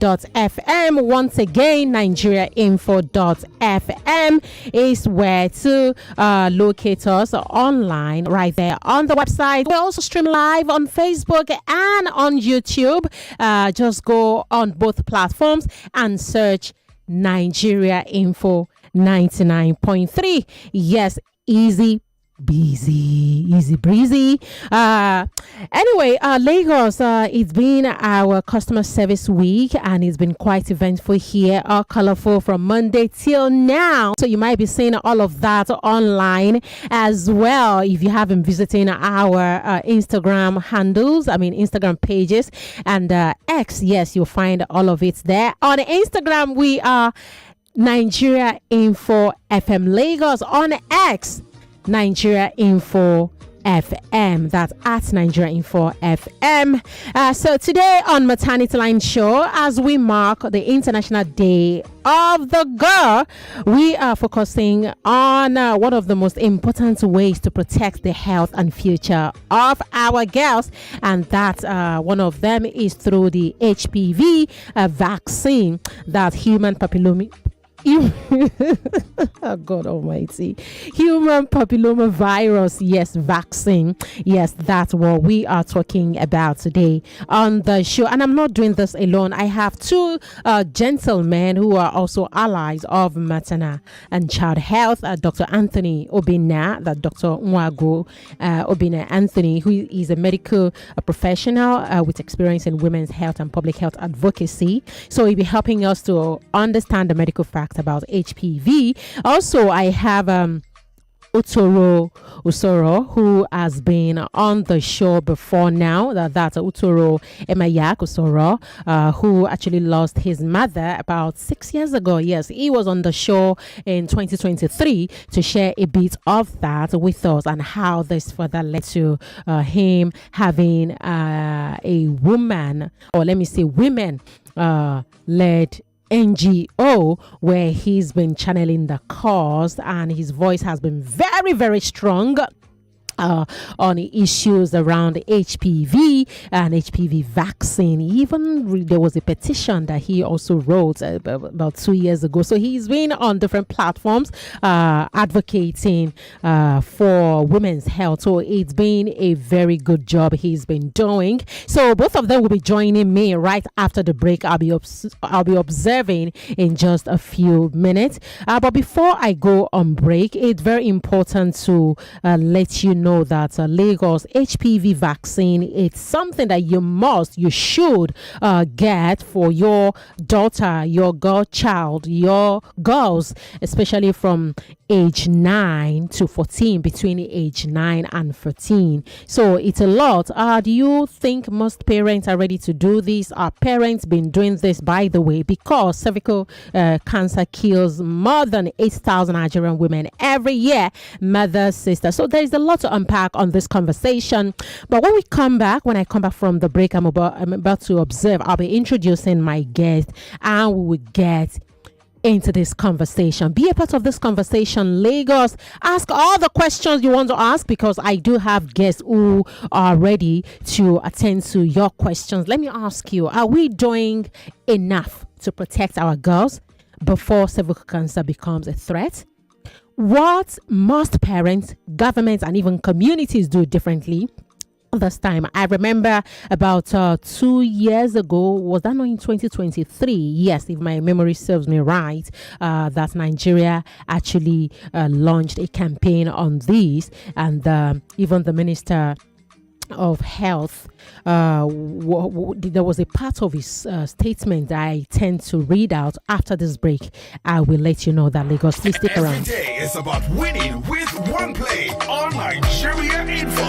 NigeriaInfo.fm. Once again, NigeriaInfo.fm is where to locate us online right there on the website. We also stream live on Facebook and on YouTube. Just go on both platforms and search Nigeria Info 99.3. Yes, easy breezy. Anyway, Lagos, it's been our customer service week and it's been quite eventful here, all colorful from Monday till now. So you might be seeing all of that online as well. If you have been visiting our Instagram handles, Instagram pages and X, yes, you'll find all of it there. On Instagram, we are Nigeria Info FM Lagos. On X, Nigeria Info FM. That's at Nigeria Info FM. So today on MaternityLine show, as we mark the International Day of the Girl, we are focusing on one of the most important ways to protect the health and future of our girls, and that one of them is through the HPV vaccine, that human papilloma. Oh God Almighty, human papilloma virus, yes, vaccine. Yes, that's what we are talking about today on the show. And I'm not doing this alone. I have two gentlemen who are also allies of maternal and child health, Dr. Anthony Obina, Dr. Nwago Obina Anthony, who is a medical professional with experience in women's health and public health advocacy. So he'll be helping us to understand the medical facts about HPV. Also, I have Usoro, who has been on the show before now. That's Utoro Emayak Usoro, who actually lost his mother about 6 years ago. Yes, he was on the show in 2023 to share a bit of that with us and how this further led to him having a woman, or let me say women led NGO, where he's been channeling the cause, and his voice has been very, very strong on issues around HPV and HPV vaccine. Even there was a petition that he also wrote about 2 years ago. So he's been on different platforms advocating for women's health. So it's been a very good job he's been doing. So both of them will be joining me right after the break. I'll be observing in just a few minutes. But before I go on break, it's very important to let you know that Lagos HPV vaccine, it's something that you should get for your daughter, your godchild, your girls, especially from age 9 to 14, between age 9 and 14. So it's a lot. Do you think most parents are ready to do this? Are parents been doing this, by the way, because cervical cancer kills more than 8,000 Nigerian women every year, mothers, sisters. So there's a lot to unpack on this conversation. But when I come back from the break, I'm about to observe, I'll be introducing my guest, and we will get into this conversation. Be a part of this conversation, Lagos. Ask all the questions you want to ask, because I do have guests who are ready to attend to your questions. Let me ask you, are we doing enough to protect our girls before cervical cancer becomes a threat? What must parents, governments, and even communities do differently this time? I remember about 2 years ago, was that not in 2023? Yes, if my memory serves me right, that Nigeria actually launched a campaign on this, and even the Minister of Health, there was a part of his statement that I tend to read out after this break. I will let you know that. Lagos, please stick around. Every day is about winning with one play on Nigeria Info.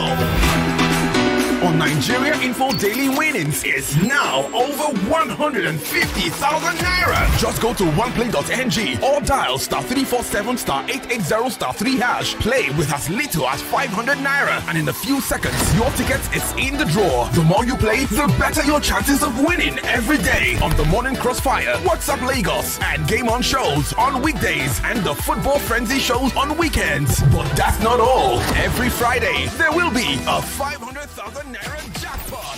On Nigeria Info, daily winnings is now over 150,000 naira. Just go to oneplay.ng or dial *347 *880 *3#. Play with as little as 500 naira, and in a few seconds, your ticket is in the draw. The more you play, the better your chances of winning every day on the Morning Crossfire, WhatsApp Lagos, and Game On shows on weekdays, and the Football Frenzy shows on weekends. But that's not all. Every Friday, there will be a 500,000 naira jackpot.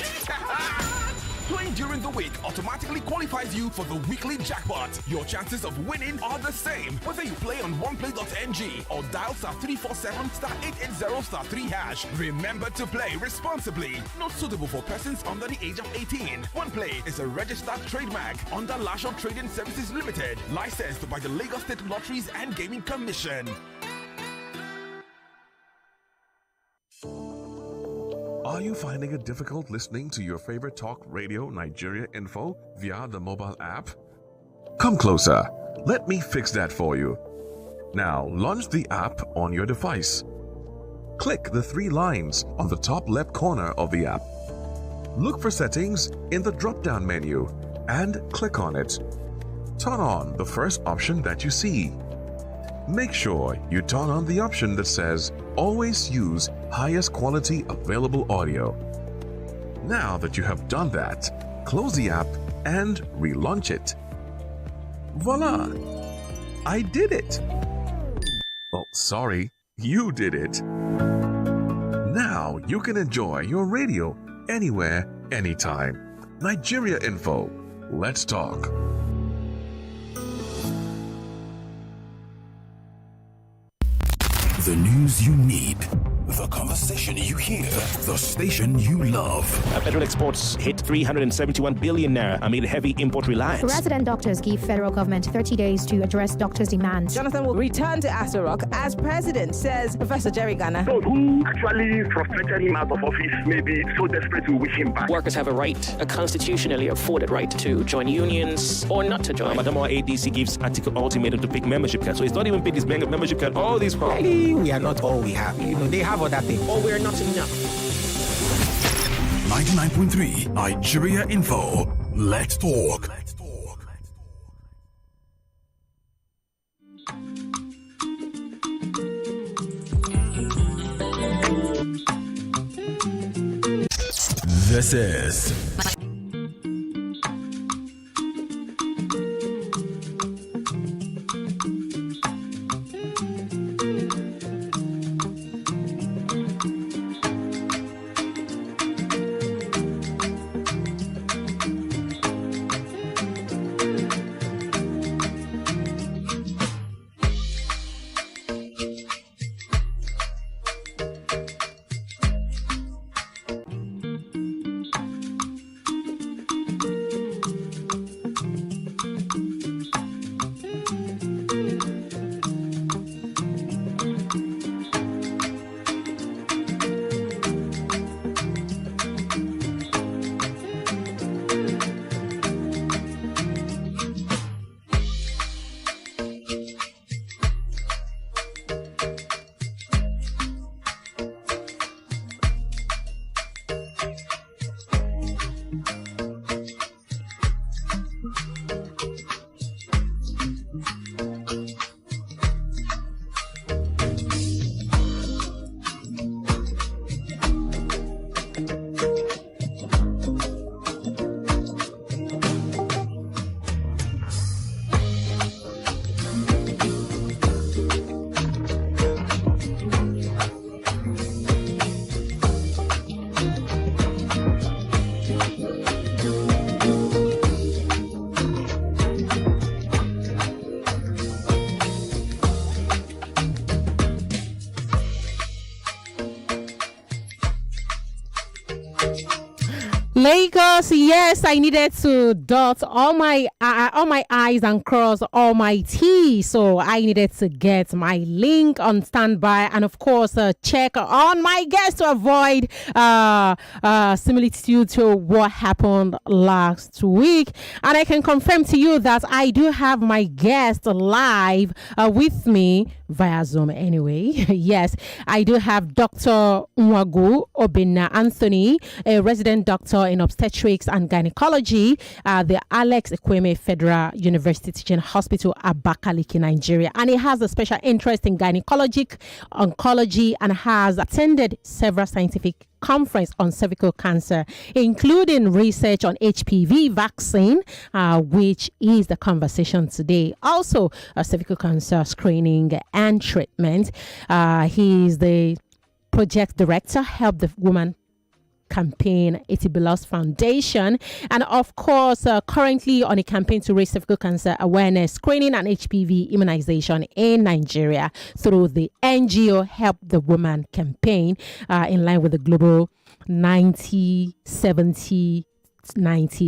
Playing during the week automatically qualifies you for the weekly jackpot. Your chances of winning are the same whether you play on oneplay.ng or dial *347 *880 *3 hash. Remember to play responsibly. Not suitable for persons under the age of 18. OnePlay is a registered trademark under Lasho Trading Services Limited, licensed by the Lagos State Lotteries and Gaming Commission. Are you finding it difficult listening to your favorite talk radio Nigeria info via the mobile app? Come closer. Let me fix that for you. Now launch the app on your device. Click the 3 lines on the top left corner of the app. Look for settings in the drop-down menu and click on it. Turn on the first option that you see. Make sure you turn on the option that says always use highest quality available audio. Now that you have done that, close the app and relaunch it. Voila! I did it! Oh, sorry, you did it. Now you can enjoy your radio anywhere, anytime. Nigeria Info. Let's talk. The news you need, the conversation you hear, the station you love. Federal exports hit 371 billion naira amid heavy import reliance. Resident doctors give federal government 30 days to address doctors' demands. Jonathan will return to Usoro as president, says Professor Jerry Ghana. Those who actually frustrated him out of office may be so desperate to wish him back. Workers have a right, a constitutionally afforded right, to join unions or not to join. Madam ADC gives article ultimatum to pick membership card, so it's not even pick his membership card. All these problems. We are not all we have. They have other things. Or we're not enough. 99.3 Nigeria Info. Let's talk. This is Lagos, yes, I needed to dot all my I's and cross all my T's. So I needed to get my link on standby and, of course, check on my guests to avoid similitude to what happened last week. And I can confirm to you that I do have my guest live with me via Zoom anyway. Yes, I do have Dr. Nwagu Obinna Anthony, a resident doctor in obstetrics and gynecology at the Alex Ekweme Federal University Teaching Hospital, Abakaliki, Nigeria. And he has a special interest in gynecologic oncology and has attended several scientific conference on cervical cancer, including research on HPV vaccine, which is the conversation today. Also, cervical cancer screening and treatment. He is the project director, Help the Woman campaign, Itybulous Foundation, and of course, currently on a campaign to raise cervical cancer awareness, screening, and HPV immunization in Nigeria through the NGO Help the Woman campaign, in line with the global 90-70-90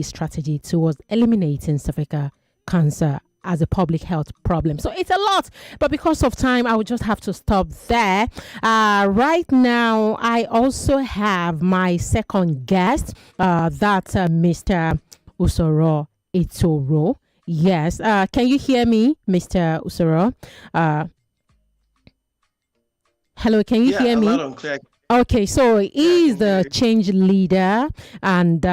strategy towards eliminating cervical cancer as a public health problem. So it's a lot, but because of time, I would just have to stop there. Right now, I also have my second guest, that's Mr. Usoro Itoro. Yes, can you hear me, Mr. Usoro? Hello, can you hear me? Loud and clear. Okay, so he's the change leader, and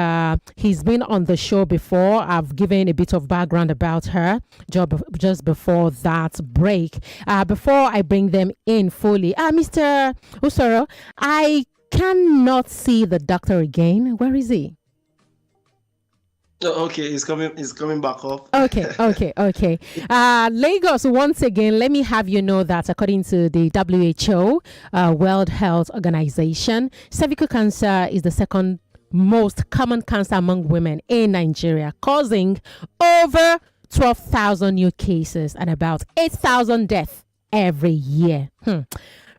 he's been on the show before. I've given a bit of background about her just before that break. Before I bring them in fully, Mr. Usoro, I cannot see the doctor again. Where is he? Okay, it's coming back up. Okay. Lagos, once again, let me have you know that according to the WHO, World Health Organization, cervical cancer is the second most common cancer among women in Nigeria, causing over 12,000 new cases and about 8,000 deaths every year.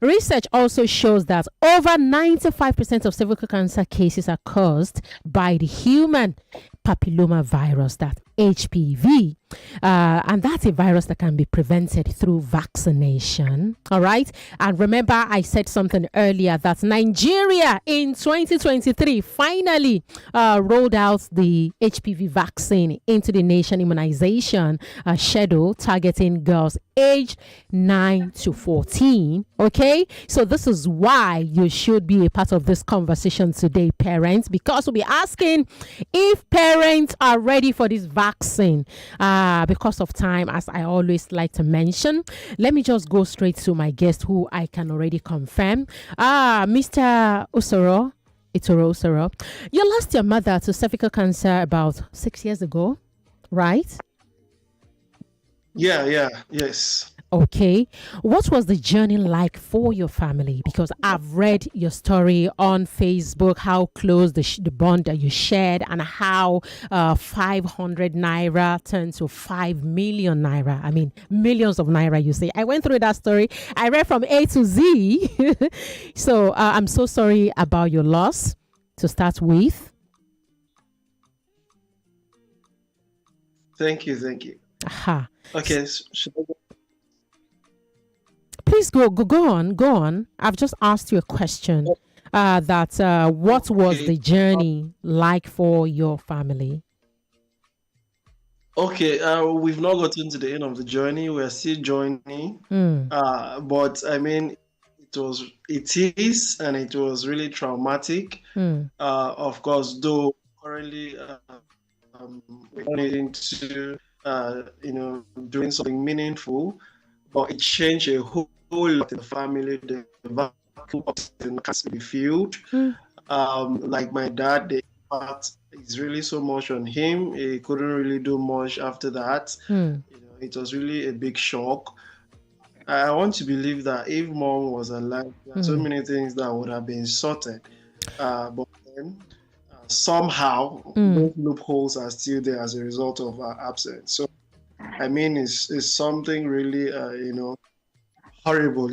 Research also shows that over 95% of cervical cancer cases are caused by the human papilloma virus, that HPV. And that's a virus that can be prevented through vaccination. All right. And remember, I said something earlier that Nigeria in 2023 finally rolled out the HPV vaccine into the nation immunization schedule, targeting girls aged 9 to 14. Okay. So this is why you should be a part of this conversation today, parents, because we'll be asking if parents are ready for this vaccine. Because of time, as I always like to mention, let me just go straight to my guest, who I can already confirm. Mr. Usoro, Itoro, you lost your mother to cervical cancer about 6 years ago, right? Yes. Okay. What was the journey like for your family? Because I've read your story on Facebook, how close the bond that you shared, and how 500 naira turned to 5 million naira. I mean, millions of naira, you say. I went through that story. I read from A to Z. So I'm so sorry about your loss to start with. Thank you. Aha. Okay. Please go on. I've just asked you a question. What was the journey like for your family? Okay, we've not gotten to the end of the journey. We're still joining. But I mean, it is, and it was really traumatic. Of course, though currently we're needing to, doing something meaningful, but it changed a whole lot in the family. The vacuum has to be filled. Like my dad, the impact is really so much on him. He couldn't really do much after that. It was really a big shock. I want to believe that if mom was alive, there are so many things that would have been sorted. But then somehow those loopholes are still there as a result of our absence. So I mean, it's something really, horrible,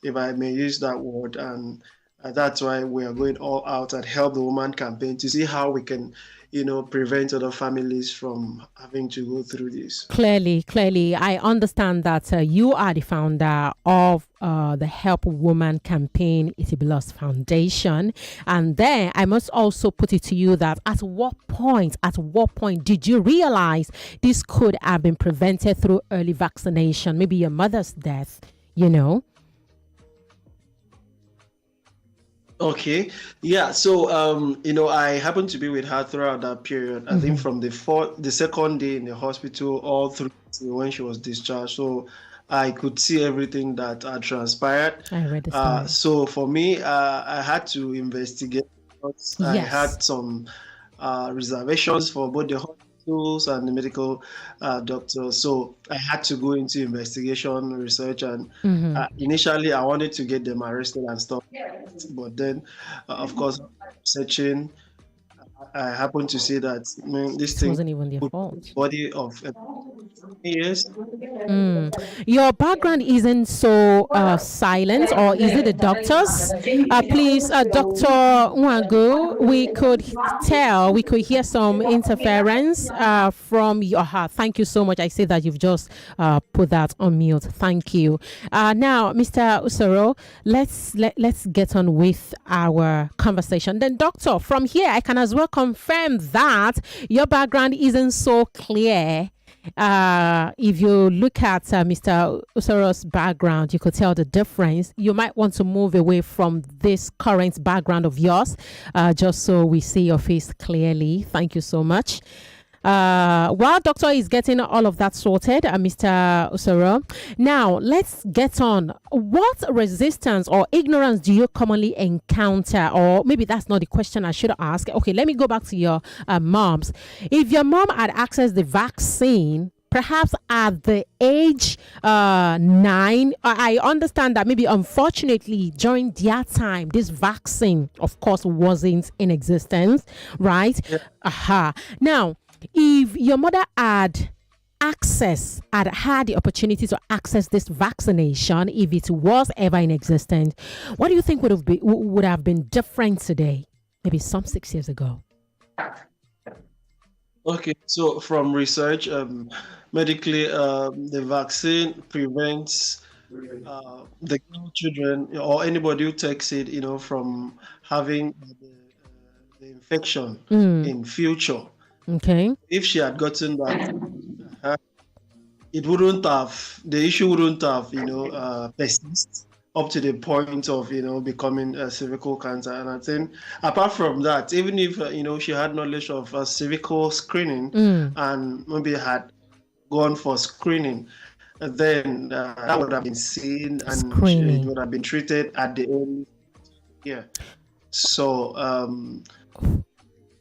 if I may use that word. And that's why we are going all out at Help the Woman campaign to see how we can, prevent other families from having to go through this. Clearly, I understand that you are the founder of the Help Woman campaign, Itybulous Foundation. And then I must also put it to you that at what point did you realize this could have been prevented through early vaccination? Maybe your mother's death, Okay. Yeah. So, I happened to be with her throughout that period. I think from the second day in the hospital all through to when she was discharged. So I could see everything that had transpired. I read the story. So for me, I had to investigate. I had some reservations for both the hospital hospitals and the medical doctors. So I had to go into investigation, research, and initially I wanted to get them arrested and stuff. But then, of course, searching, I happened to see that this thing wasn't even their fault. Body of years. Your background isn't so silent, or is it the doctors? Please, Dr. Nwagu, we could hear some interference from your heart. Thank you so much. I see that you've just put that on mute. Thank you. Now, Mr. Usoro, let's get on with our conversation. Then, doctor, from here, I can as well confirm that your background isn't so clear. If you look at Mr. Usoro's background, you could tell the difference. You might want to move away from this current background of yours, just so we see your face clearly. Thank you so much. While doctor is getting all of that sorted, Mr. Usoro, now let's get on. What resistance or ignorance do you commonly encounter? Or maybe that's not the question I should ask. Okay, let me go back to your moms. If your mom had accessed the vaccine, perhaps at the age 9, I understand that maybe unfortunately during their time, this vaccine, of course, wasn't in existence, right? Yeah. Now, if your mother had had the opportunity to access this vaccination, if it was ever in existence, what do you think would have been different today? Maybe some 6 years ago. Okay, so from research, medically, the vaccine prevents the children or anybody who takes it, from having the infection in future. Okay. If she had gotten that, the issue wouldn't have, persist up to the point of, becoming a cervical cancer. And I think apart from that, even if, she had knowledge of cervical screening and maybe had gone for screening, then that would have been seen and it would have been treated at the end. Yeah. So,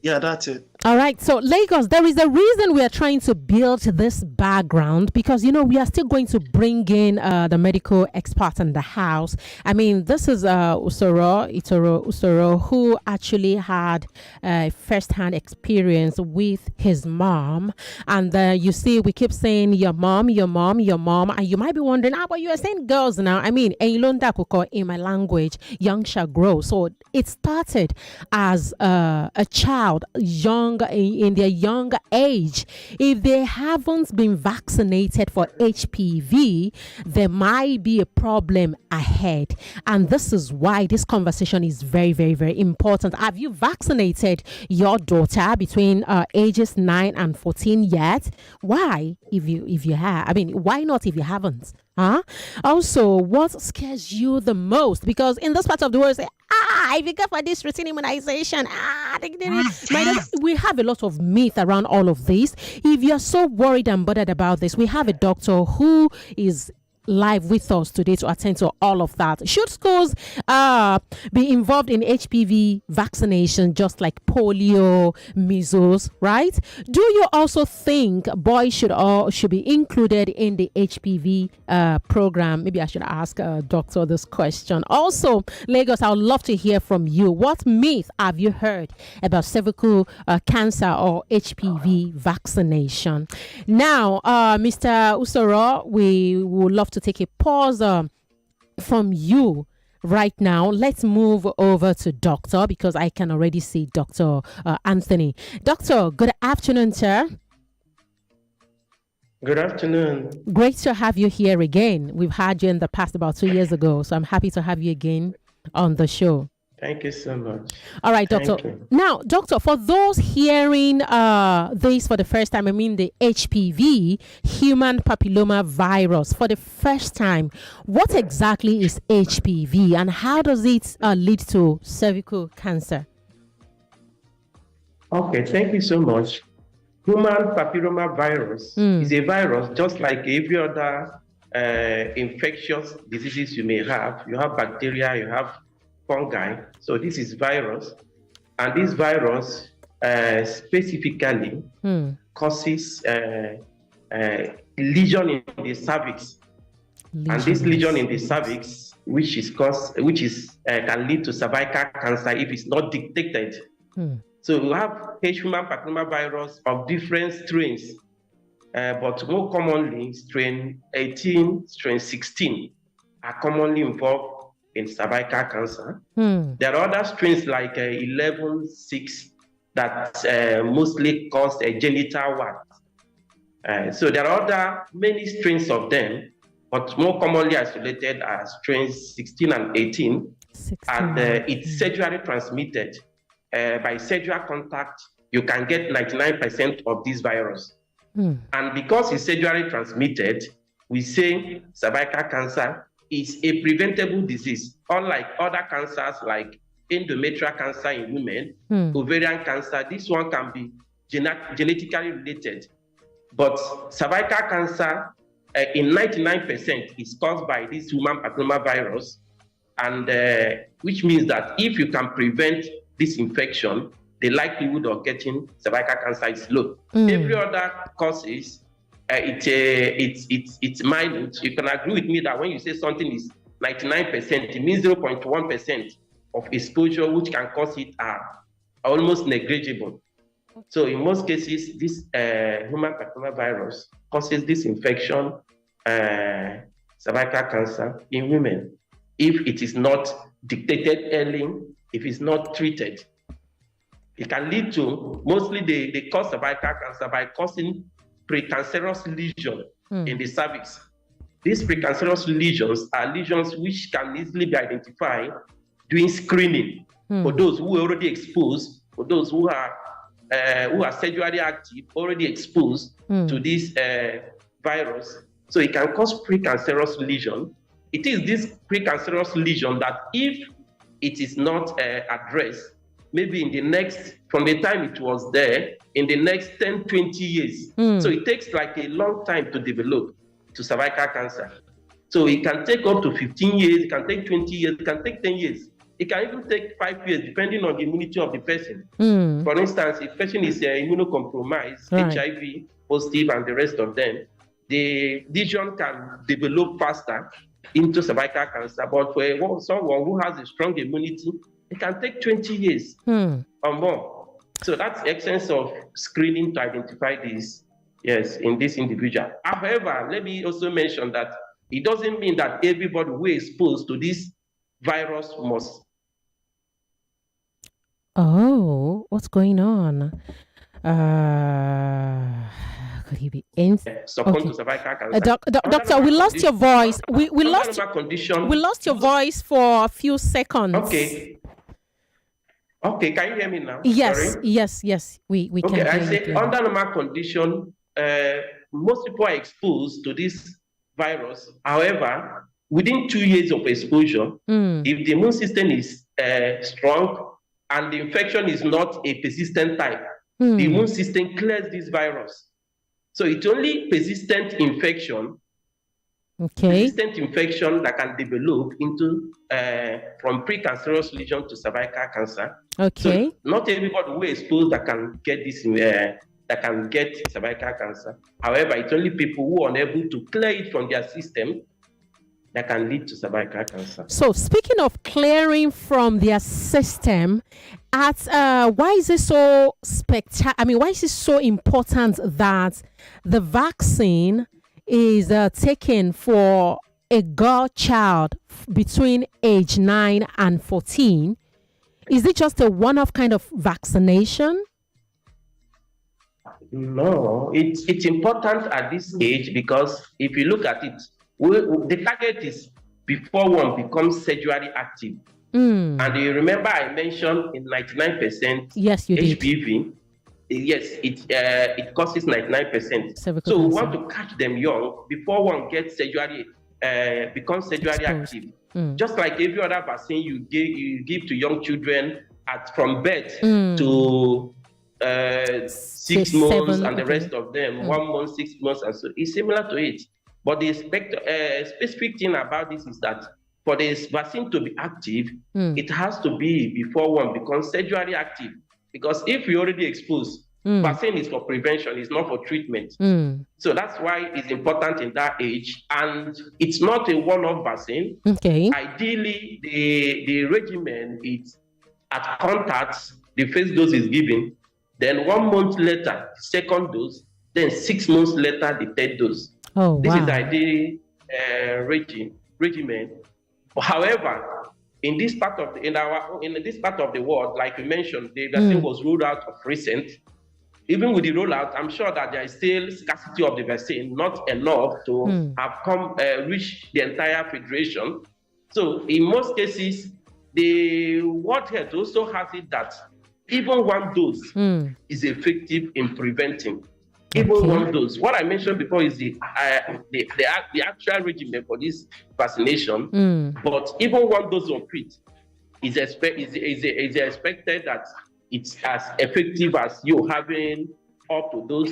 yeah, that's it. All right. So, Lagos, there is a reason we are trying to build this background because, we are still going to bring in the medical expert in the house. I mean, this is Itoro, who actually had first-hand experience with his mom. And you see, we keep saying your mom. And you might be wondering, but you are saying girls now. I mean, in my language, young shall grow. So it started as a child, young in their younger age. If they haven't been vaccinated for HPV, there might be a problem ahead. And this is why this conversation is very, very, very important. Have you vaccinated your daughter between ages 9 and 14 yet? Why? If you have, I mean, why not if you haven't? Also, what scares you the most? Because in this part of the world, say, if you go for this routine immunization, we have a lot of myth around all of this. If you're so worried and bothered about this, we have a doctor who is live with us today to attend to all of that. Should schools be involved in HPV vaccination, just like polio, measles, right? Do you also think boys should be included in the HPV program? Maybe I should ask doctor this question. Also, Lagos, I would love to hear from you. What myth have you heard about cervical cancer or HPV vaccination? Now, Mr. Usoro, we would love to take a pause from you right now. Let's move over to doctor because I can already see Dr. Anthony. Doctor, good afternoon, sir. Good afternoon. Great to have you here again. We've had you in the past about 2 years ago, so I'm happy to have you again on the show. Thank you so much. All right, doctor. Now, doctor, for those hearing this for the first time, I mean the HPV, human papilloma virus, for the first time, what exactly is HPV and how does it lead to cervical cancer? Okay, thank you so much. Human papilloma virus is a virus just like every other infectious diseases you may have. You have bacteria, you have fungi. So this is virus, and this virus specifically causes lesion in the cervix. And this lesion in the cervix, which can lead to cervical cancer if it's not detected. So we have human papillomavirus of different strains, but more commonly, strain 18, strain 16 are commonly involved in cervical cancer. There are other strains like 11.6 that mostly cause genital warts. So there are many strains of them, but more commonly isolated are strains 16 and 18, and it's sexually transmitted. By sexual contact, you can get 99% of this virus. And because it's sexually transmitted, we say cervical cancer is a preventable disease, unlike other cancers like endometrial cancer in women, ovarian cancer. This one can be genetically related. But cervical cancer, in 99%, is caused by this human papillomavirus, and which means that if you can prevent this infection, the likelihood of getting cervical cancer is low. Every other causes, it's minute. You can agree with me that when you say something is 99%, it means 0.1% of exposure which can cause it are almost negligible. So in most cases, this human papillomavirus causes this infection, cervical cancer in women, if it is not detected early, if it's not treated. It can lead to, mostly they cause cervical cancer by causing precancerous lesion in the cervix. These precancerous lesions are lesions which can easily be identified during screening for those who are already exposed, for those who are sexually active, already exposed to this virus. So it can cause precancerous lesion. It is this precancerous lesion that if it is not addressed, maybe in the next, from the time it was there, in the next 10, 20 years. So it takes like a long time to develop to cervical cancer. So it can take up to 15 years, it can take 20 years, it can take 10 years. It can even take 5 years, depending on the immunity of the person. For instance, if the person is immunocompromised, HIV positive, and the rest of them, the lesion can develop faster into cervical cancer. But for someone who has a strong immunity, it can take 20 years or more. So that's the essence of screening to identify this, yes, in this individual. However, let me also mention that it doesn't mean that everybody who is exposed to this virus must. Oh, what's going on? Could he be in? Succumb to cervical cancer. Doctor, we lost your voice. We lost your voice for a few seconds. Okay, can you hear me now? Yes, Sorry? yes, we can hear I you. say under normal condition, most people are exposed to this virus. However, within 2 years of exposure, if the immune system is strong and the infection is not a persistent type, the immune system clears this virus. So it's only persistent infection that can develop into from precancerous lesion to cervical cancer. So not everybody who is exposed that can get this that can get cervical cancer. However, it's only people who are unable to clear it from their system that can lead to cervical cancer. So speaking of clearing from their system, why is it so why is it so important that the vaccine is taken for a girl child between age 9 and 14? Is it just a one-off kind of vaccination? No, it's important at this age because if you look at it, the target is before one becomes sexually active. And you remember I mentioned in 99% yes, you HPV, did. Yes, it causes 99%. Cervical so we cancer. want to catch them young before one gets sexually becomes sexually active. Just like every other vaccine you give to young children from birth to 6 months, and the rest of them 1 month, 6 months, and so it's similar to it. But the specific thing about this is that for this vaccine to be active, it has to be before one becomes sexually active. Because if you're already exposed Vaccine is for prevention, it's not for treatment. So that's why it's important in that age. And it's not a one-off vaccine. Okay. Ideally, the regimen is at contact, the first dose is given, then 1 month later, second dose, then 6 months later, the third dose. Oh, this wow. is the ideal regimen. However, in this part of the world, like you mentioned, the vaccine was rolled out of recent. Even with the rollout, I'm sure that there is still scarcity of the vaccine, not enough to have reach the entire federation. So in most cases, the World Health also has it that even one dose is effective in preventing. Even one dose. What I mentioned before is the actual regimen for this vaccination. But even one dose of it is expected that it's as effective as you having up to those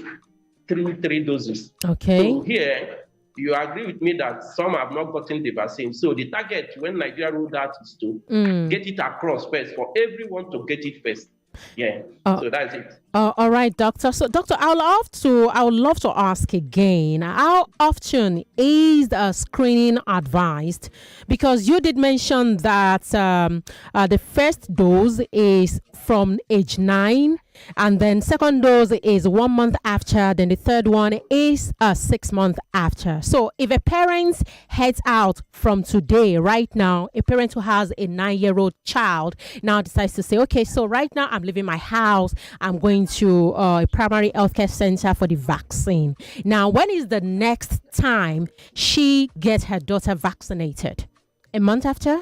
three doses. Okay. So here, you agree with me that some have not gotten the vaccine. So the target when Nigeria rolled out is to get it across first, for everyone to get it first. Yeah. So that's it. All right, doctor. So, doctor, I would love to ask again, how often is screening advised? Because you did mention that the first dose is from age 9, and then second dose is 1 month after, then the third one is 6 months after. So if a parent heads out from today, right now, a parent who has a 9-year-old child now decides to say, okay, so right now I'm leaving my house, I'm going to a primary healthcare center for the vaccine. Now, when is the next time she gets her daughter vaccinated? A month after?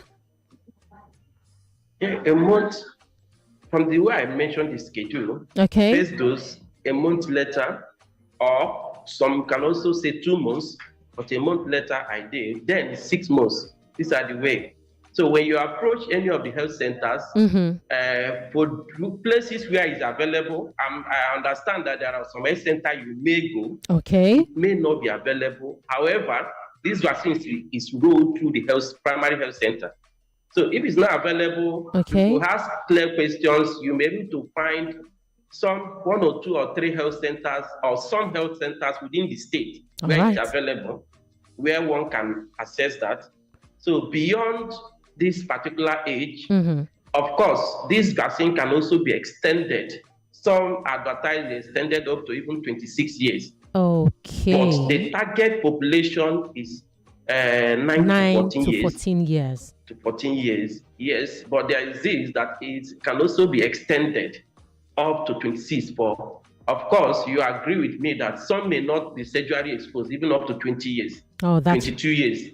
Yeah, a month. From the way I mentioned the schedule, first dose, a month later, or some can also say 2 months, but a month later I did, then 6 months. These are the way. So when you approach any of the health centers, for places where it's available, I understand that there are some health centers you may go. Okay. It may not be available. However, this vaccine is rolled through the primary health center. So if it's not available, you ask clear questions, you may be able to find 1 or 2 or 3 health centers or some health centers within the state where it's available, where one can access that. So beyond this particular age, of course, this vaccine can also be extended. Some advertise extended up to even 26 years. Okay. But the target population is 9 to 14 years. To 14 years, yes. But there is this that it can also be extended up to 26 for. Of course, you agree with me that some may not be sexually exposed, even up to 20 years, 22 years,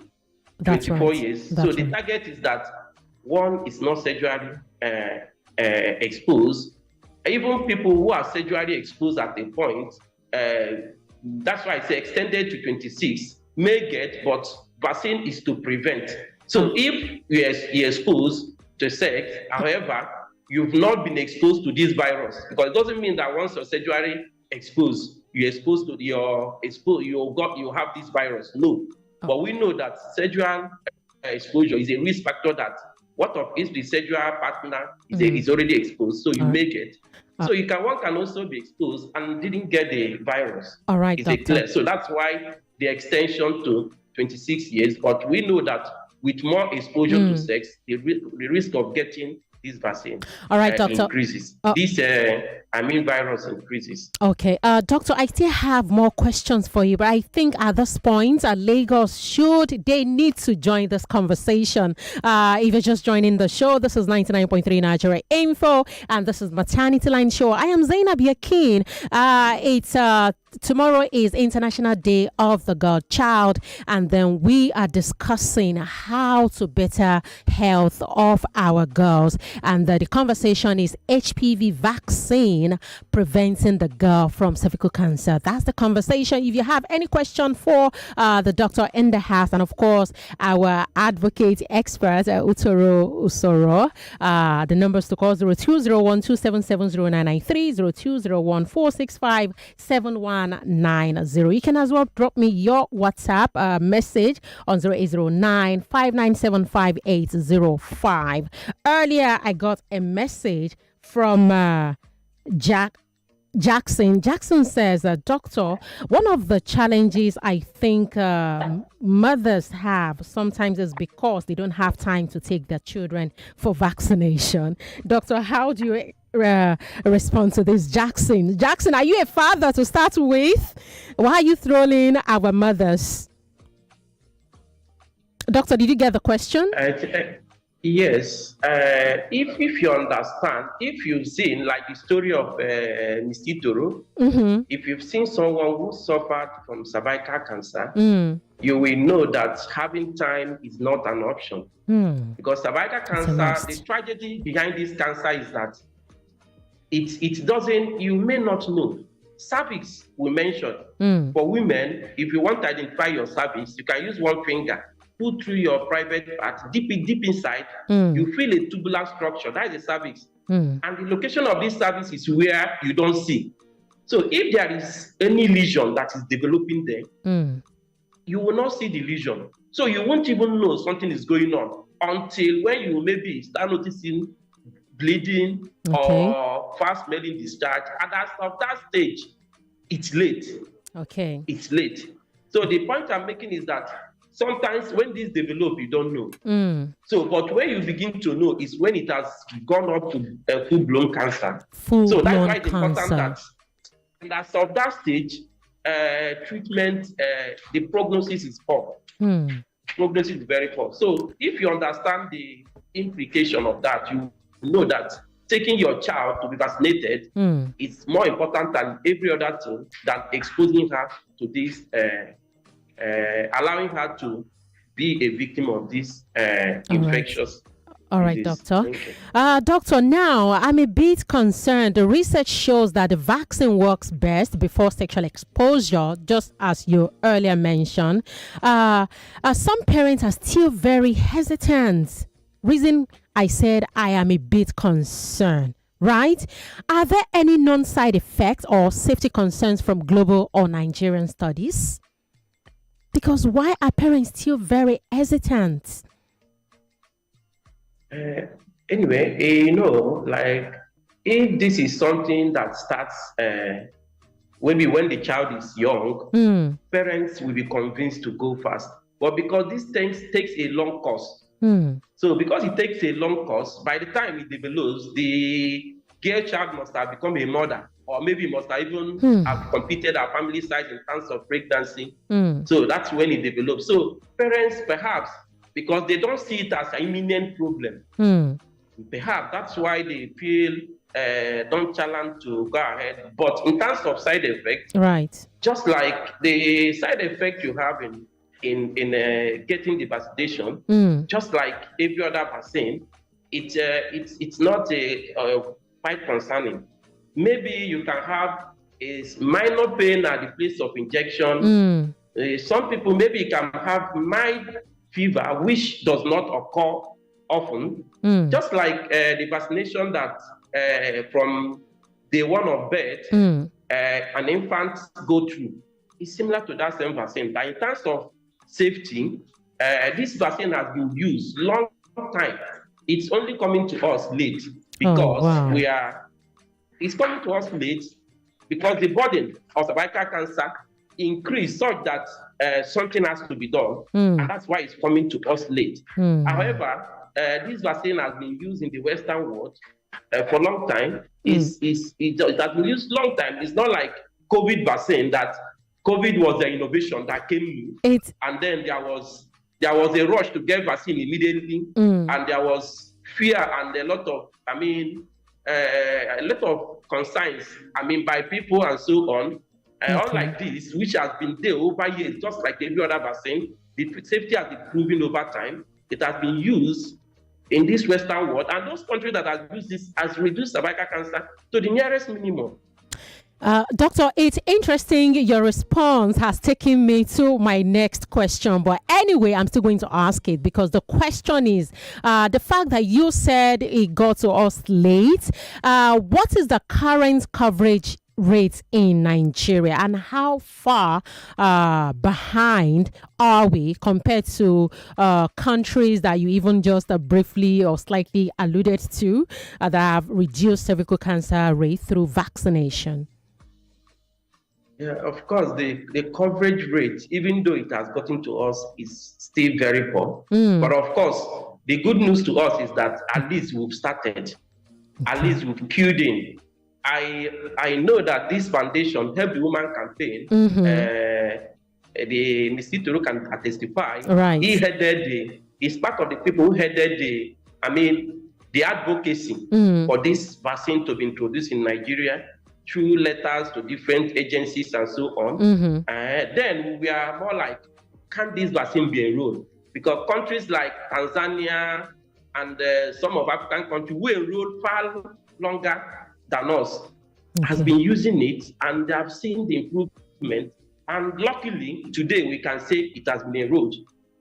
24 years. So the target is that one is not sexually exposed. Even people who are sexually exposed at a point, that's why I say extended to 26 may get, but vaccine is to prevent. So if you're exposed to sex, however, you've not been exposed to this virus, because it doesn't mean that once you're sexually exposed, you're exposed to you have this virus. No. But we know that sexual exposure is a risk factor that what if the sexual partner is already exposed, so you may get. So one can also be exposed and didn't get the virus. All right, is clear. So that's why the extension to 26 years. But we know that with more exposure to sex, the risk of getting this vaccine increases. This virus increases. Okay, doctor, I still have more questions for you, but I think at this point, Lagos they need to join this conversation. If you're just joining the show, this is 99.3 Nigeria Info, and this is MaternityLine Show. I am Zaynab Yekeen. Tomorrow is International Day of the Godchild, and then we are discussing how to better health of our girls. And the conversation is HPV vaccine preventing the girl from cervical cancer. That's the conversation. If you have any question for the doctor in the house, and of course our advocate expert Usoro, the numbers to call 0201277093, 0201465790. You can as well drop me your WhatsApp message on 0809-5975805. Earlier I got a message from Jack Jackson says, Doctor, one of the challenges I think mothers have sometimes is because they don't have time to take their children for vaccination. Doctor, how do you respond to this? Jackson, are you a father to start with? Why are you throwing our mothers? Doctor, did you get the question? Yes. If you understand, if you've seen like the story of Miss Itoro, if you've seen someone who suffered from cervical cancer, you will know that having time is not an option. Because cervical cancer, the tragedy behind this cancer is that it doesn't, you may not know. Cervix, we mentioned. For women, if you want to identify your cervix, you can use one finger. Put through your private part, deep inside, you feel a tubular structure. That is the cervix. And the location of this cervix is where you don't see. So if there is any lesion that is developing there, you will not see the lesion. So you won't even know something is going on until when you maybe start noticing bleeding or fast smelling discharge. And as of that stage, it's late. It's late. So the point I'm making is that sometimes when this develops, you don't know. So, but when you begin to know is when it has gone up to a full-blown cancer. So that's why it's important that, and as of that stage, treatment, the prognosis is poor. Prognosis is very poor. So if you understand the implication of that, you know that taking your child to be vaccinated is more important than every other thing than exposing her to this allowing her to be a victim of this infectious. All right, Doctor. Doctor, now I'm a bit concerned. The research shows that the vaccine works best before sexual exposure, just as you earlier mentioned. Some parents are still very hesitant. Reason I said I am a bit concerned. Right? Are there any non-side effects or safety concerns from global or Nigerian studies? Because why are parents still very hesitant? Anyway, like if this is something that starts maybe when the child is young, parents will be convinced to go fast. But because this takes a long course. So because it takes a long course, by the time it develops, the girl child must have become a mother. Or maybe must have even have completed our family size in terms of pregnancy. So that's when it develops. So parents, perhaps, because they don't see it as an imminent problem, perhaps that's why they feel nonchalant to go ahead. But in terms of side effects, just like the side effect you have in getting the vaccination, just like every other vaccine, it's not quite concerning. Maybe you can have a minor pain at the place of injection. Some people maybe can have mild fever, which does not occur often. Just like the vaccination that from day one of birth, an infant go through. It's similar to that same vaccine. But in terms of safety, this vaccine has been used long time. It's only coming to us late because it's coming to us late because the burden of cervical cancer increased such that something has to be done, and that's why it's coming to us late. However, this vaccine has been used in the Western world for a long time. It has been used long time. It's not like COVID vaccine that COVID was the innovation that came new, and then there was a rush to get vaccine immediately, and there was fear and a lot of concerns, by people and so on. Unlike this, which has been there over years, just like every other vaccine, the safety has been proven over time. It has been used in this Western world, and those countries that have used this has reduced cervical cancer to the nearest minimum. Doctor, it's interesting. Your response has taken me to my next question. But anyway, I'm still going to ask it because the question is the fact that you said it got to us late. What is the current coverage rate in Nigeria and how far behind are we compared to countries that you even just briefly or slightly alluded to that have reduced cervical cancer rate through vaccination? Yeah, of course, the coverage rate, even though it has gotten to us, is still very poor. But of course, the good news to us is that at least we've started, at least we've queued in. I know that this foundation, Help the Woman campaign, the Ms. Itoro can testify. Right. He's part of the people who headed the advocacy for this vaccine to be introduced in Nigeria through letters to different agencies and so on. Then we are more like, can this vaccine be enrolled? Because countries like Tanzania and some of African countries who enrolled far longer than us has been using it, and they have seen the improvement. And luckily, today we can say it has been enrolled.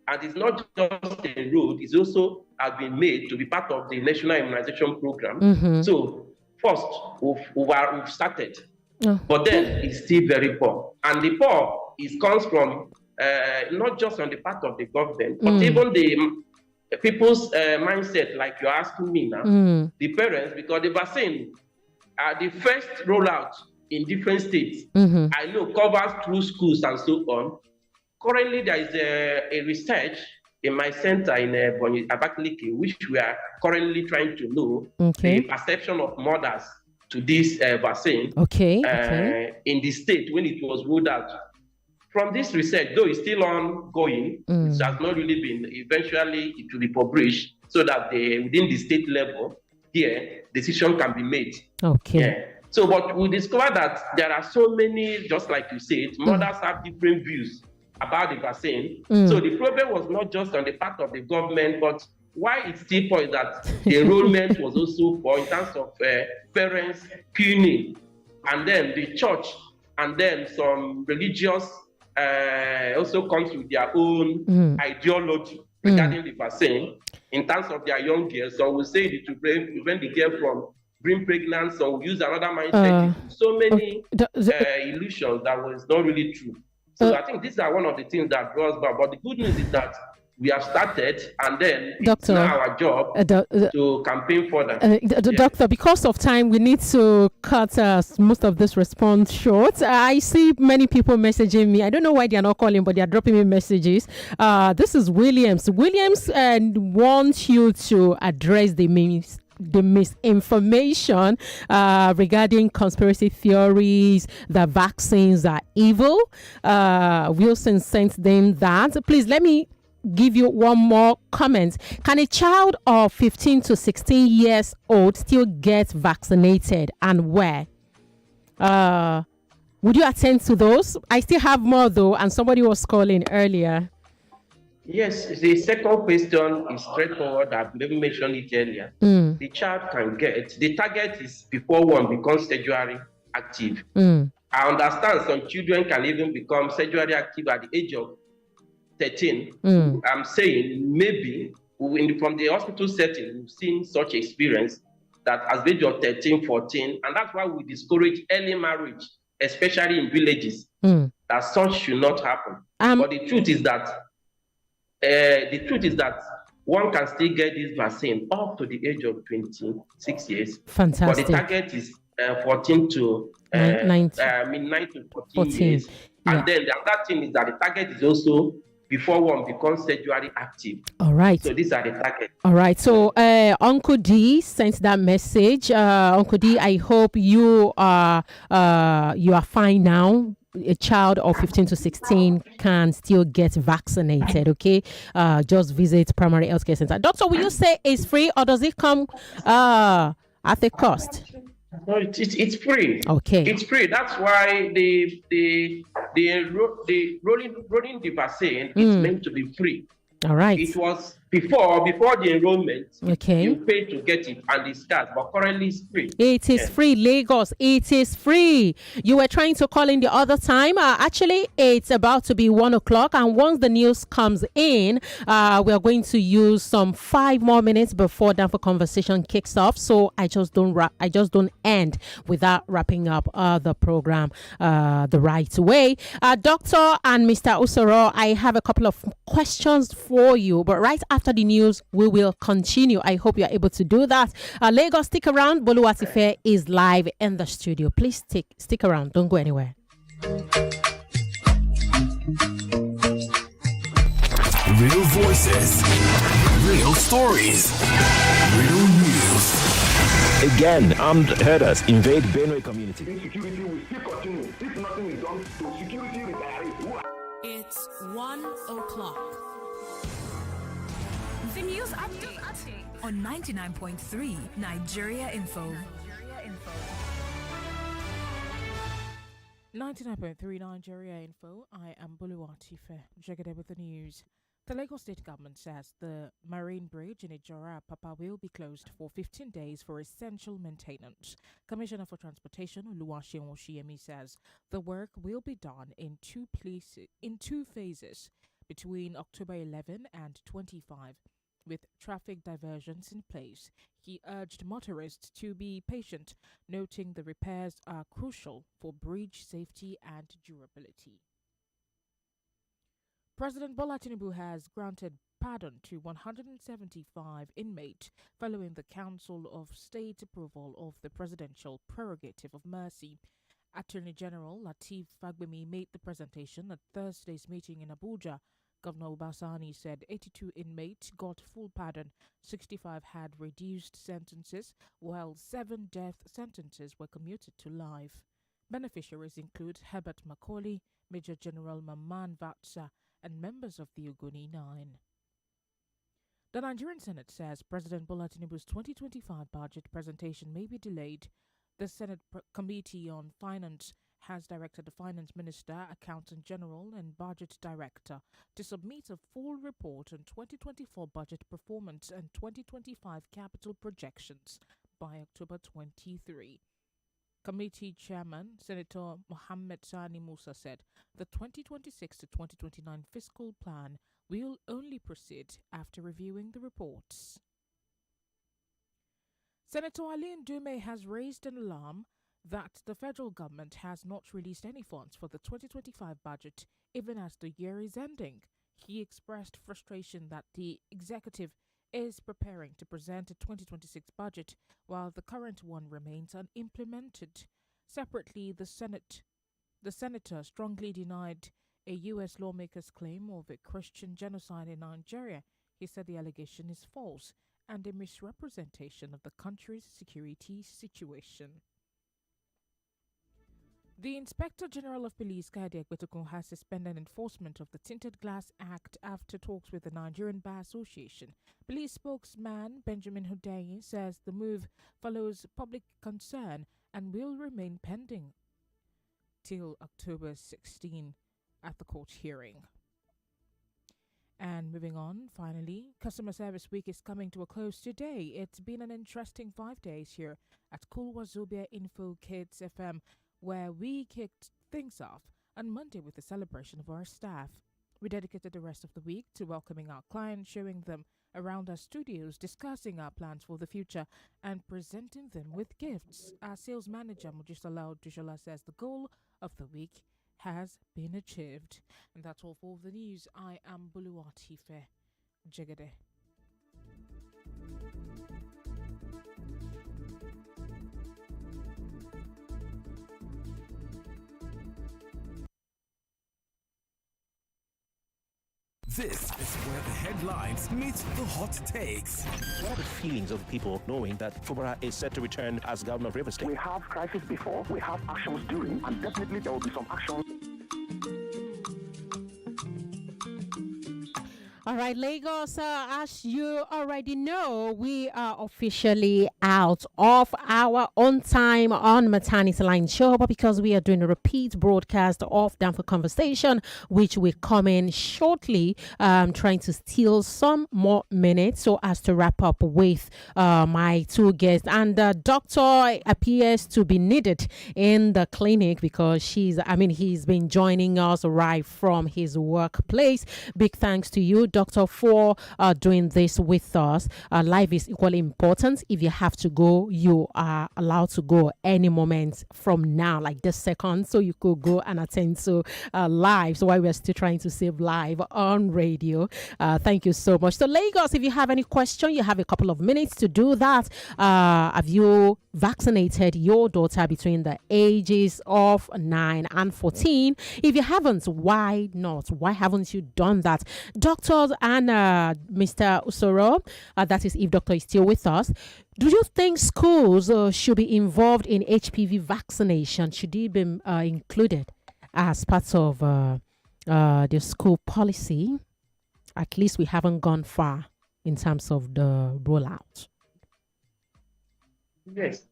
And it's not just enrolled, it's also has been made to be part of the National Immunization Program. So first, we've started, but then it's still very poor. And the poor comes from not just on the part of the government, but even the people's mindset, like you're asking me now, the parents, because the vaccine, the first rollout in different states, I know covers through schools and so on. Currently, there is a research in my center in Abakaliki, which we are currently trying to know the perception of mothers to this vaccine in the state when it was rolled out. From this research, though it's still ongoing, it has not really been, eventually it will be published so that within the state level, decision can be made. So, but we discovered that there are so many, just like you said, mothers have different views about the vaccine. So the problem was not just on the part of the government, but why it's still poor is that the enrollment was also poor in terms of parents queuing, and then the church, and then some religious also comes with their own ideology regarding the vaccine in terms of their young girls. So we say it to prevent the girl from being pregnant, so we use another mindset. So many illusions that was not really true. So I think these are one of the things that draws back. But the good news is that we have started, and then it's now our job to campaign further. Doctor, because of time, we need to cut most of this response short. I see many people messaging me. I don't know why they are not calling, but they are dropping me messages. This is Williams. Williams wants you to address the misinformation regarding conspiracy theories that vaccines are evil. Wilson sent them that. Please let me give you one more comment. Can a child of 15 to 16 years old still get vaccinated, and where? Would you attend to those? I still have more though, and somebody was calling earlier. Yes, the second question is straightforward. I've never mentioned it earlier. The child can get, the target is before one becomes sexually active. I understand some children can even become sexually active at the age of 13. I'm saying maybe from the hospital setting, we've seen such experience that at the age of 13, 14, and that's why we discourage early marriage, especially in villages, that such should not happen. But the truth is that one can still get this vaccine up to the age of 26 years. Fantastic. But the target is 14 to 9 to 14 years. And then the other thing is that the target is also before one becomes sexually active. All right. So these are the targets. All right. So Uncle D sent that message. Uncle D, I hope you are fine now. A child of 15 to 16 can still get vaccinated, okay? Just visit primary healthcare center. Doctor, will you say it's free, or does it come at a cost? No, it's free. Okay. It's free. That's why the rolling the vaccine is meant to be free. All right. It was before the enrollment. Okay. You pay to get it and it's scarce, but currently it's free. It is free, Lagos. It is free. You were trying to call in the other time. Actually, it's about to be 1 o'clock, and once the news comes in, we are going to use some 5 more minutes before Danfo Conversation kicks off. So I just don't end without wrapping up the program the right way. Doctor and Mr. Usoro, I have a couple of questions for you, but right after the news, we will continue. I hope you are able to do that. Lagos, stick around. Boluwatife is live in the studio. Please stick around. Don't go anywhere. Real voices, real stories, real news. Again, armed herders invade Benue community. Insecurity will still continue if nothing is done to security retirees. It's 1 o'clock. The news update on 99.3 Nigeria Info. 99.3 Nigeria Info. I am Buluwatife. Jagade with the news. The Lagos State government says the marine bridge in Itoro Papa will be closed for 15 days for essential maintenance. Commissioner for Transportation Oluwaseun Oshiemi says the work will be done in two phases between October 11 and 25, with traffic diversions in place. He urged motorists to be patient, noting the repairs are crucial for bridge safety and durability. President Bola Tinubu has granted pardon to 175 inmates following the Council of State approval of the presidential prerogative of mercy. Attorney General Lateef Fagbemi made the presentation at Thursday's meeting in Abuja. Governor Obasani said 82 inmates got full pardon, 65 had reduced sentences, while 7 death sentences were commuted to life. Beneficiaries include Herbert Macaulay, Major General Maman Vatsa, and members of the Ogoni Nine. The Nigerian Senate says President Bola Tinubu's 2025 budget presentation may be delayed. The Senate Committee on Finance has directed the Finance Minister, Accountant General, and Budget Director to submit a full report on 2024 budget performance and 2025 capital projections by October 23. Committee Chairman Senator Mohammed Sani Musa said the 2026 to 2029 fiscal plan will only proceed after reviewing the reports. Senator Ali Ndume has raised an alarm that the federal government has not released any funds for the 2025 budget, even as the year is ending. He expressed frustration that the executive is preparing to present a 2026 budget while the current one remains unimplemented. Separately, the senator strongly denied a U.S. lawmaker's claim of a Christian genocide in Nigeria. He said the allegation is false and a misrepresentation of the country's security situation. The Inspector General of Police, Kade Ekpetukun, has suspended enforcement of the Tinted Glass Act after talks with the Nigerian Bar Association. Police spokesman Benjamin Hundeyin says the move follows public concern and will remain pending till October 16 at the court hearing. And moving on, finally, Customer Service Week is coming to a close today. It's been an interesting 5 days here at Kulwazobia Info Kids FM, where we kicked things off on Monday with the celebration of our staff. We dedicated the rest of the week to welcoming our clients, showing them around our studios, discussing our plans for the future, and presenting them with gifts. Our sales manager, Mujisala Dushala, says the goal of the week has been achieved. And that's all for the news. I am Buluwatife Jegede. This is where the headlines meet the hot takes. What are the feelings of people knowing that Fubara is set to return as governor of Rivers State? We have crisis before, we have actions during, and definitely there will be some actions. All right, Lagos, as you already know, we are officially out of our own time on MaternityLine show, but because we are doing a repeat broadcast of Down for Conversation, which will come in shortly, trying to steal some more minutes so as to wrap up with my two guests. And the doctor appears to be needed in the clinic because he's been joining us right from his workplace. Big thanks to you, Doctor, for doing this with us. Life is equally important. If you have to go, you are allowed to go any moment from now, like this second, so you could go and attend to live. So while we're still trying to save live on radio, thank you so much. So Lagos, if you have any question, you have a couple of minutes to do that. Have you vaccinated your daughter between the ages of 9 and 14? If you haven't, why not? Why haven't you done that? Doctors and Mr. Usoro, that is if doctor is still with us, do you think schools should be involved in HPV vaccination? Should it be included as part of the school policy? At least we haven't gone far in terms of the rollout. Yes.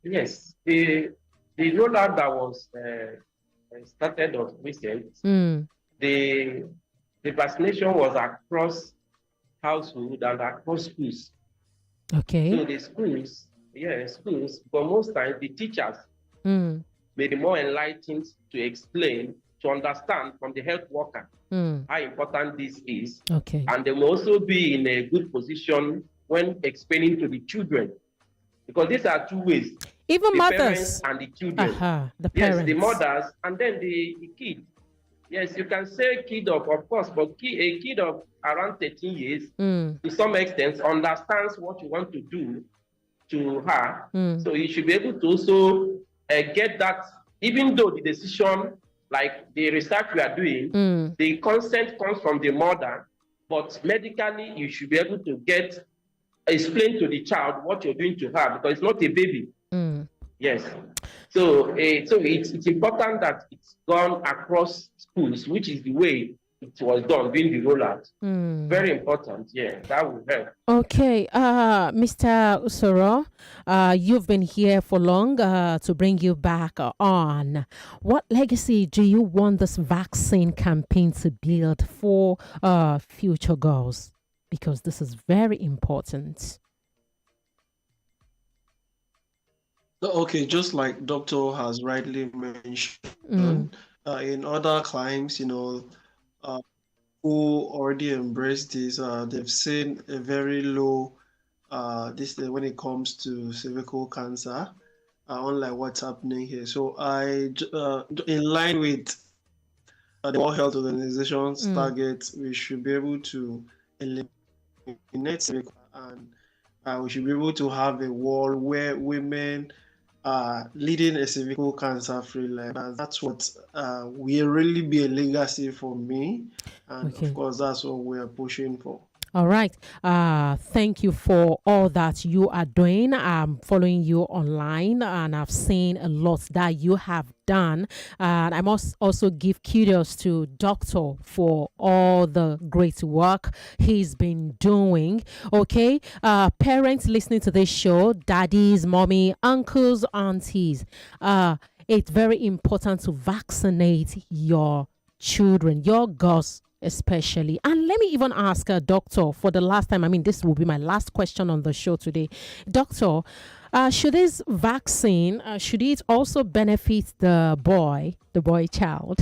Yes. The rollout that was started on recent, the vaccination was across household and across schools. Okay. So the schools, but most times the teachers may be more enlightened to explain, to understand from the health worker how important this is. Okay. And they will also be in a good position when explaining to the children. Because these are two ways. Even the mothers. Parents and the children. The parents. Yes, the mothers and then the kid. Yes, you can say kid of course, but a kid of around 13 years, to some extent, understands what you want to do to her. So you should be able to also get that, even though the decision, like the research we are doing, the consent comes from the mother, but medically you should be able to explain to the child what you're doing to her, because it's not a baby. Yes. So it's important that it's gone across schools, which is the way it was done during the rollout. Very important. Yeah, that will help. Okay, Mr. Usoro, you've been here for long to bring you back on. What legacy do you want this vaccine campaign to build for future girls? Because this is very important. Okay, just like Doctor has rightly mentioned, in other climes, who already embraced this, they've seen a very low when it comes to cervical cancer, unlike what's happening here. So in line with the World Health Organization's targets, we should be able to eliminate cervical, and we should be able to have a world where women leading a cervical cancer-free life. And that's what will really be a legacy for me. And of course, that's what we are pushing for. All right. Thank you for all that you are doing. I'm following you online and I've seen a lot that you have done. And I must also give kudos to Doctor for all the great work he's been doing. Okay. Parents listening to this show, daddies, mommy, uncles, aunties, it's very important to vaccinate your children, your girls especially. And let me even ask a doctor for the last time. I mean, this will be my last question on the show today. Doctor, should this vaccine, should it also benefit the boy child?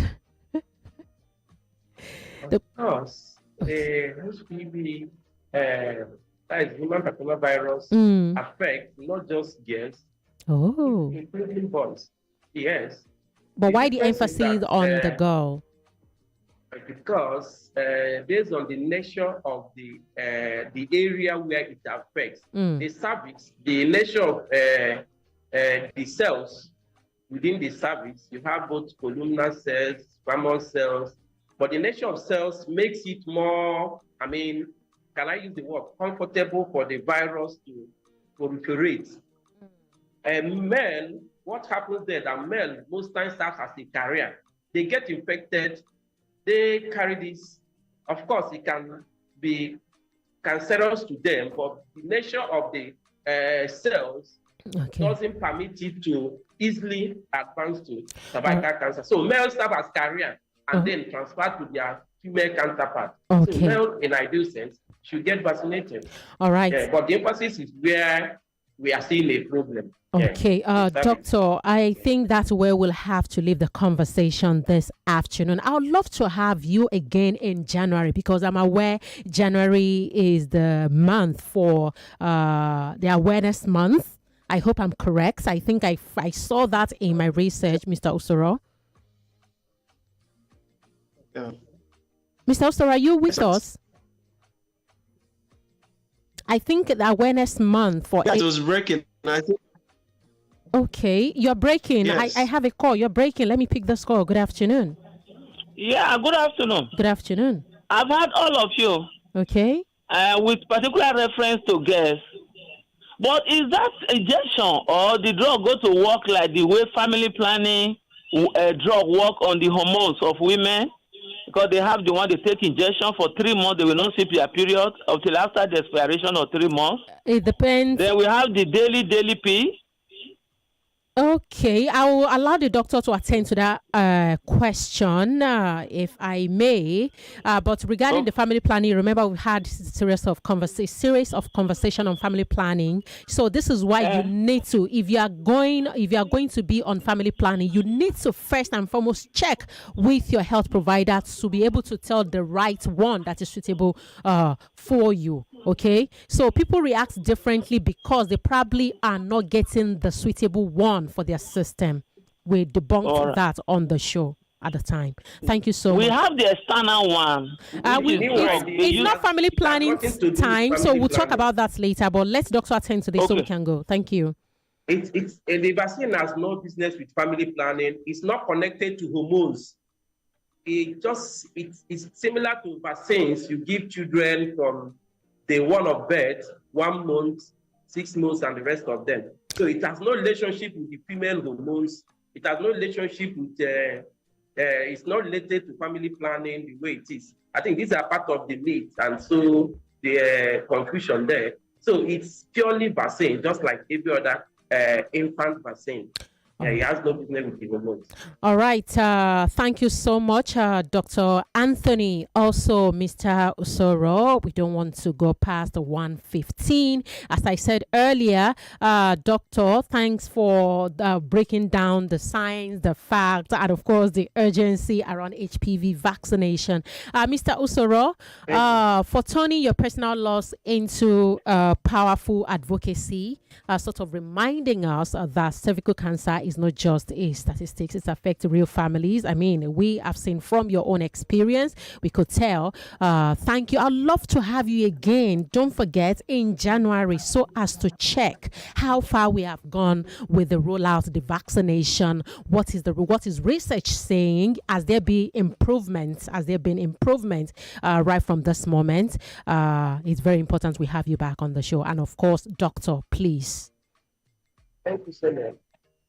Of course. The HPV, that is human papillomavirus, affects not just girls, including boys. Yes. But why the emphasis on the girl? Because based on the nature of the area where it affects, the cervix, the nature of the cells within the cervix, you have both columnar cells, squamous cells, but the nature of cells makes it more, I mean, can I use the word, comfortable for the virus to proliferate. Male, what happens there, that male most times starts as a carrier. They get infected, they carry this. Of course, it can be cancerous to them, but the nature of the cells doesn't permit it to easily advance to cervical cancer. So males serve as carrier and then transfer to their female counterpart. So male, in ideal sense, should get vaccinated. All right. Yeah, but the emphasis is where we are seeing a problem. Okay, Doctor, I think that's where we'll have to leave the conversation this afternoon. I would love to have you again in January, because I'm aware January is the month for the awareness month. I hope I'm correct. I think I saw that in my research, Mr. Usoro. Yeah. Mr. Usoro, are you with us? I think the awareness month for it was breaking I think, Okay, you're breaking. yes. I have a call. You're breaking. Let me pick this call. Good afternoon. Yeah, good afternoon. Good afternoon. I've had all of you Okay. with particular reference to gas. But is that injection or the drug go to work like the way family planning drug work on the hormones of women? Because they have the one they take injection for 3 months, they will not see their period until after the expiration of 3 months. It depends. Then we have the daily pill. Okay, I will allow the doctor to attend to that question, if I may. But regarding the family planning, remember we had series of conversation on family planning. So this is why you need to, if you are going to be on family planning, you need to first and foremost check with your health provider to be able to tell the right one that is suitable for you. Okay, so people react differently because they probably are not getting the suitable one for their system. We debunked that on the show at the time. Thank you so much. We have the external one. It's not family planning time, so we'll talk about that later. But let's doctor attend to this so we can go. Thank you. The vaccine has no business with family planning. It's not connected to hormones. It's similar to vaccines you give children from the one of birth, 1 month, 6 months, and the rest of them. So it has no relationship with the female hormones. It has no relationship with, it's not related to family planning the way it is. I think these are part of the myth, and so the confusion there. So it's purely vaccine, just like every other infant vaccine. It has no business with the hormones. All right. Thank you so much, Dr. Anthony. Also, Mr. Usoro. We don't want to go past the 1:15. As I said earlier, Doctor, thanks for breaking down the science, the facts, and of course the urgency around HPV vaccination. Mr. Usoro, for turning your personal loss into powerful advocacy, sort of reminding us that cervical cancer is not just a statistics, it affects real families. I mean, we have seen from your own experience, we could tell. Thank you. I'd love to have you again. Don't forget in January, so as to check how far we have gone with the rollout, the vaccination. What is research saying? Has there been improvements? Has there been improvement right from this moment? It's very important we have you back on the show. And of course, doctor, please. Thank you so much.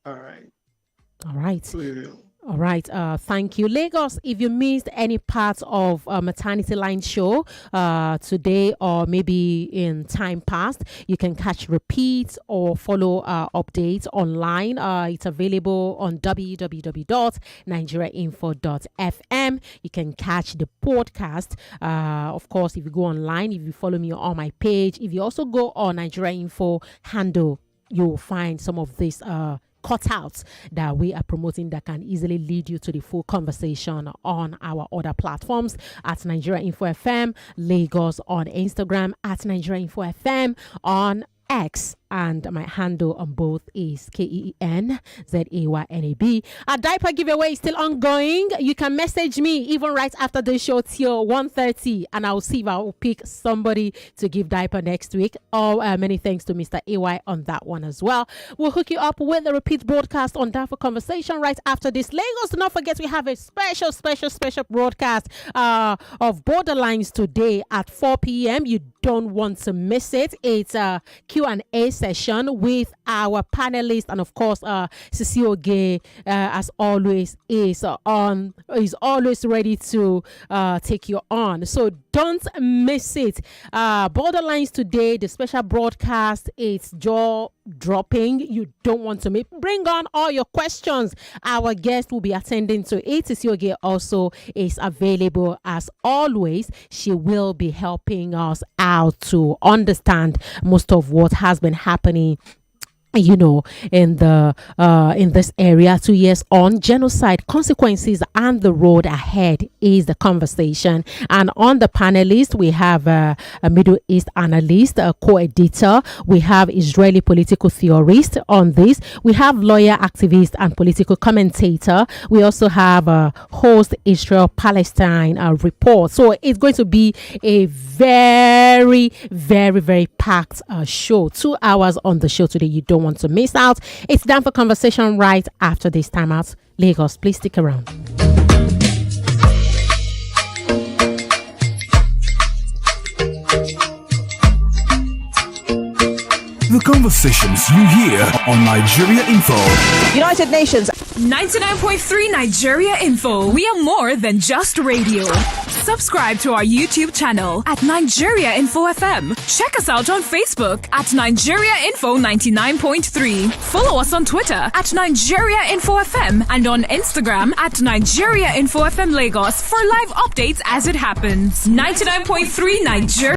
All right. All right. All right. Thank you. Lagos, if you missed any part of MaternityLine show today or maybe in time past, you can catch repeats or follow updates online. It's available on www.nigeriainfo.fm. You can catch the podcast. Of course, if you go online, if you follow me on my page, if you also go on Nigeria Info handle, you'll find some of these cutouts that we are promoting that can easily lead you to the full conversation on our other platforms at Nigeria Info FM, Lagos on Instagram, at Nigeria Info FM on X, and my handle on both is KEENZAYNAB. Our diaper giveaway is still ongoing. You can message me even right after the show till 1:30, and I'll see if I'll pick somebody to give diaper next week. Many thanks to Mr. AY on that one as well. We'll hook you up with the repeat broadcast on Diaper Conversation right after this. Lagos, do not forget we have a special broadcast of Borderlines today at 4 p.m. You don't want to miss it. It's a Q&A session with our panelists, and of course Sisi Oge, as always, is always ready to take you on, so don't miss it. Borderlines today, the special broadcast, it's jaw dropping. You don't want to miss. Bring on all your questions. Our guest will be attending to it. Sisi Oge also is available as always. She will be helping us out to understand most of what has been happening, you know, in this area. 2 years on, genocide consequences and the road ahead is the conversation. And on the panelist, we have a Middle East analyst, a co-editor. We have Israeli political theorist on this. We have lawyer, activist, and political commentator. We also have a host Israel-Palestine report. So it's going to be a very, very, very packed show. 2 hours on the show today. You don't want to miss out. It's down for conversation right after this time out. Lagos, please stick around. The conversations you hear on Nigeria Info. United Nations. 99.3 Nigeria Info. We are more than just radio. Subscribe to our YouTube channel at Nigeria Info FM. Check us out on Facebook at Nigeria Info 99.3. Follow us on Twitter at Nigeria Info FM and on Instagram at Nigeria Info FM Lagos for live updates as it happens. 99.3 Nigeria.